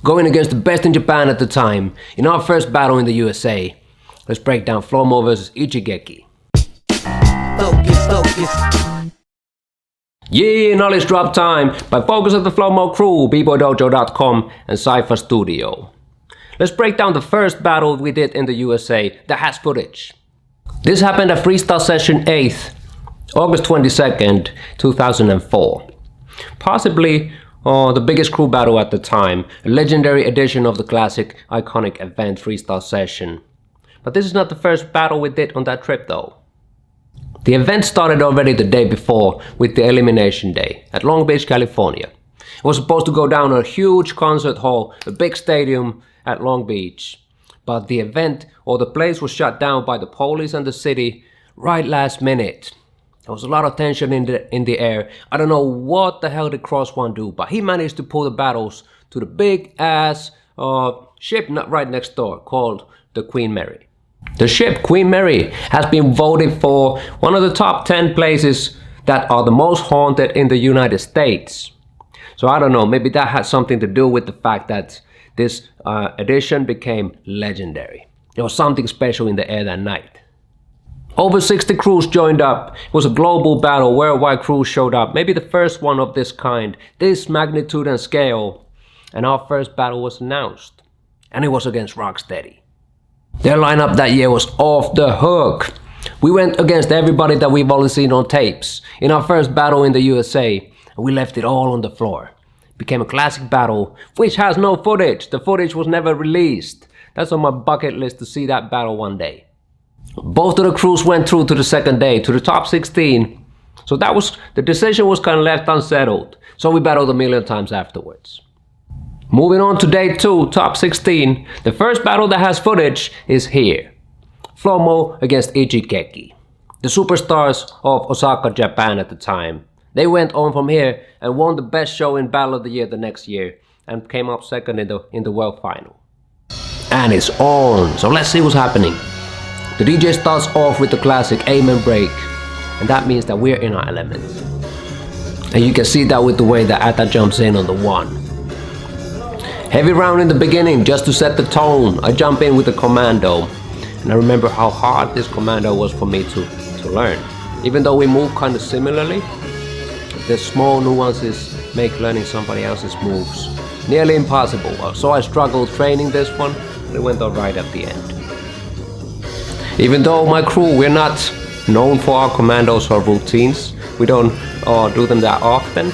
going against the best in Japan at the time. In our first battle in the USA, let's break down Flomo vs Ichigeki. Focus. Yeah, knowledge drop time by Focus of the Flomo crew, BBOY.Dojo.com and Cypher Studio. Let's break down the first battle we did in the USA that has footage. This happened at Freestyle Session 8th, August 22nd, 2004. Possibly the biggest crew battle at the time, a legendary edition of the classic iconic event Freestyle Session. But this is not the first battle we did on that trip though. The event started already the day before with the Elimination Day at Long Beach, California. It was supposed to go down a huge concert hall, a big stadium at Long Beach. But the event or the place was shut down by the police and the city right last minute. There was a lot of tension in the air. I don't know what the hell did Cross One do, but he managed to pull the battles to the big ass ship right next door called the Queen Mary. The ship Queen Mary has been voted for one of the top 10 places that are the most haunted in the United States. So I don't know, maybe that had something to do with the fact that this edition became legendary. There was something special in the air that night. Over 60 crews joined up. It was a global battle. Worldwide crews showed up. Maybe the first one of this kind, this magnitude and scale. And our first battle was announced. And it was against Rocksteady. Their lineup that year was off the hook. We went against everybody that we've only seen on tapes. In our first battle in the USA, we left it all on the floor. It became a classic battle, which has no footage. The footage was never released. That's on my bucket list to see that battle one day. Both of the crews went through to the second day, to the top 16. So the decision was kind of left unsettled. So we battled a million times afterwards. Moving on to day 2, top 16. The first battle that has footage is here. Flomo against Ichigeki, the superstars of Osaka, Japan at the time. They went on from here and won the best show in Battle of the Year the next year and came up second in the world final. And it's on, so let's see what's happening. The DJ starts off with the classic Amen break, and that means that we're in our element. And you can see that with the way that Atta jumps in on the 1. Heavy round in the beginning just to set the tone. I jump in with the commando, and I remember how hard this commando was for me to learn. Even though we move kind of similarly, the small nuances make learning somebody else's moves nearly impossible. So I struggled training this one, but it went alright at the end. Even though my crew, we're not known for our commandos or routines, we don't do them that often,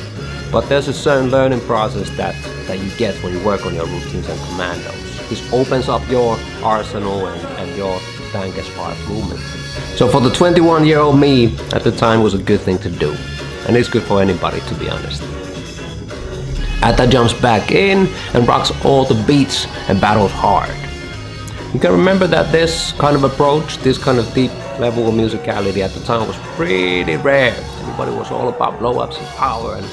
but there's a certain learning process that you get when you work on your routines and commandos. This opens up your arsenal and your bank as far as movement. So for the 21-year-old me at the time, it was a good thing to do. And it's good for anybody, to be honest. Atta jumps back in and rocks all the beats and battles hard. You can remember that this kind of approach, this kind of deep level of musicality at the time was pretty rare. Everybody was all about blow-ups and power and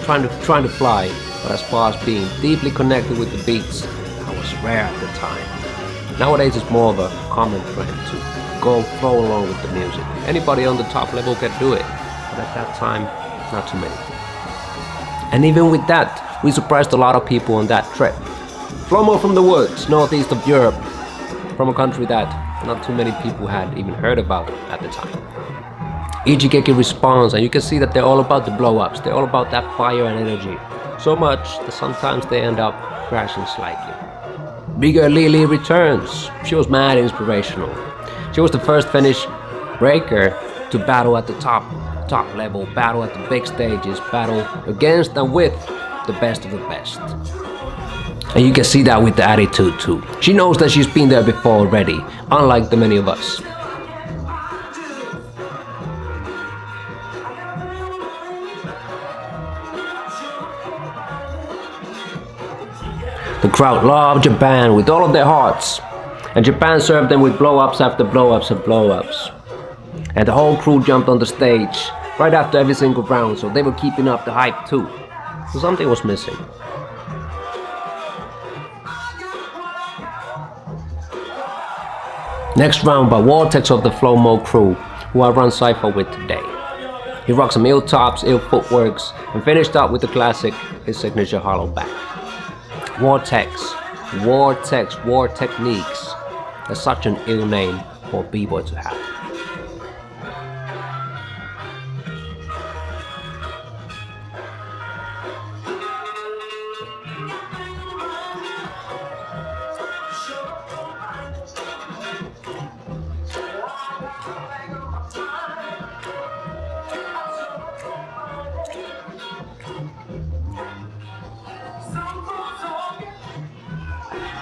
trying to fly. But as far as being deeply connected with the beats, that was rare at the time. Nowadays it's more of a common trend to go flow along with the music. Anybody on the top level can do it, but at that time, not too many. And even with that, we surprised a lot of people on that trip. Flomo from the woods, northeast of Europe, from a country that not too many people had even heard about at the time. Ichigeki responds, and you can see that they're all about the blow-ups. They're all about that fire and energy. So much that sometimes they end up crashing slightly. Bigger Lily returns. She was mad inspirational. She was the first Finnish breaker to battle at the top level, battle at the big stages, battle against and with the best of the best. And you can see that with the attitude too. She knows that she's been there before already, unlike the many of us. The crowd loved Japan with all of their hearts, and Japan served them with blow-ups after blow-ups and blow-ups. And the whole crew jumped on the stage right after every single round, so they were keeping up the hype too. So something was missing. Next round by Vortex of the Flomo crew, who I run Cypher with today. He rocked some ill tops, ill footworks, and finished up with the classic, his signature hollow back. Vortex, War Techniques. That's such an ill name for a b-boy to have.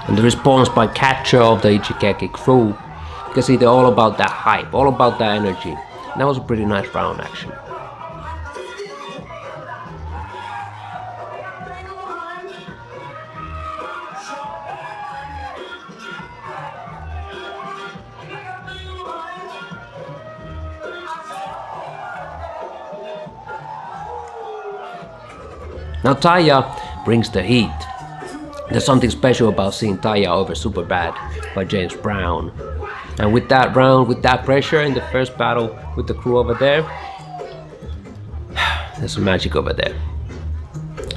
And the response by catcher of the Ichigeki crew, you can see they're all about that hype, all about that energy. And that was a pretty nice round actually. Now Taya brings the heat. There's something special about seeing Taya over Superbad by James Brown. And with that round, with that pressure in the first battle with the crew over there, there's some magic over there.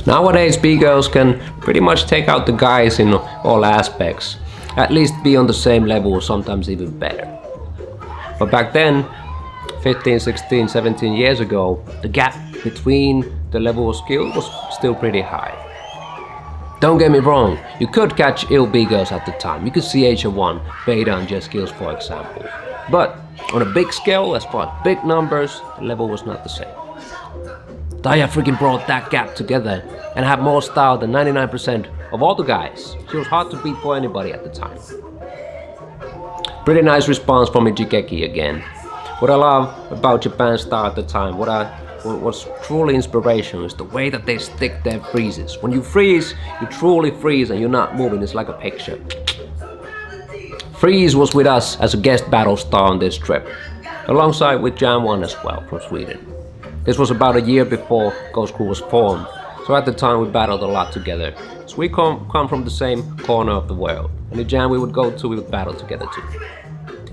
Nowadays, B-girls can pretty much take out the guys in all aspects. At least be on the same level or sometimes even better. But back then, 15, 16, 17 years ago, the gap between the level of skill was still pretty high. Don't get me wrong, you could catch ill B-girls at the time. You could see H1, Beta and Jet Skills for example. But on a big scale, as far as big numbers, the level was not the same. Taya freaking brought that gap together and had more style than 99% of all the guys. She was hard to beat for anybody at the time. Pretty nice response from Ichigeki again. What I love about Japan's style at the time, what was truly inspiration is the way that they stick their freezes. When you freeze, you truly freeze and you're not moving, it's like a picture. Freeze was with us as a guest battle star on this trip, alongside with Jam 1 as well from Sweden. This was about a year before Ghost Crew was formed, so at the time we battled a lot together. So we come from the same corner of the world. Any jam we would go to, we would battle together too.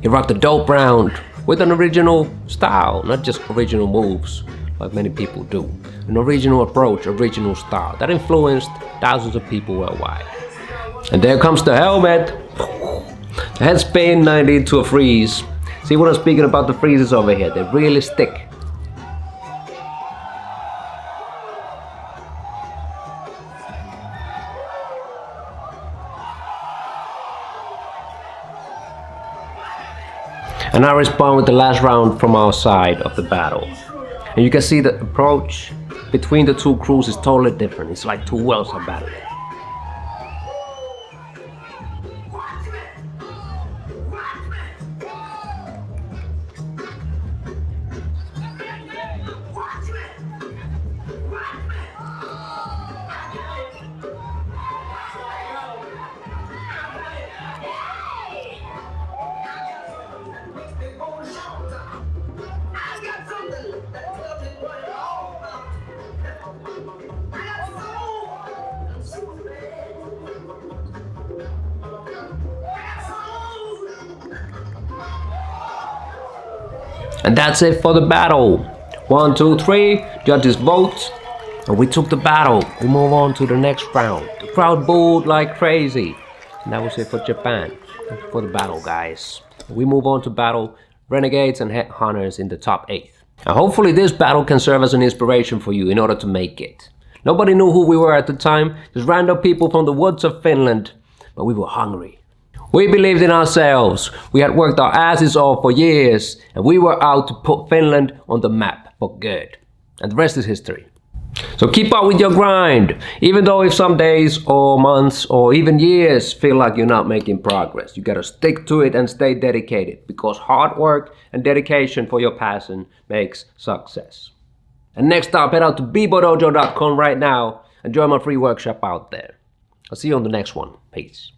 He rocked a dope round with an original style, not just original moves like many people do. An original approach, original style that influenced thousands of people worldwide. And there comes the helmet. The head spin 90 to a freeze. See what I'm speaking about, the freezes over here, they really stick. And I respond with the last round from our side of the battle. And you can see the approach between the two crews is totally different. It's like two worlds are battling. And that's it for the battle. 1, 2, 3, judges vote, and we took the battle. We move on to the next round. The crowd booed like crazy. And that was it for Japan, for the battle, guys. We move on to battle Renegades and Headhunters in the top 8. Now hopefully this battle can serve as an inspiration for you in order to make it. Nobody knew who we were at the time, just random people from the woods of Finland, but we were hungry. We believed in ourselves. We had worked our asses off for years, and we were out to put Finland on the map for good. And the rest is history. So keep up with your grind, even though if some days or months or even years feel like you're not making progress. You gotta stick to it and stay dedicated, because hard work and dedication for your passion makes success. And next up, head out to BBOY right now and join my free workshop out there. I'll see you on the next one. Peace.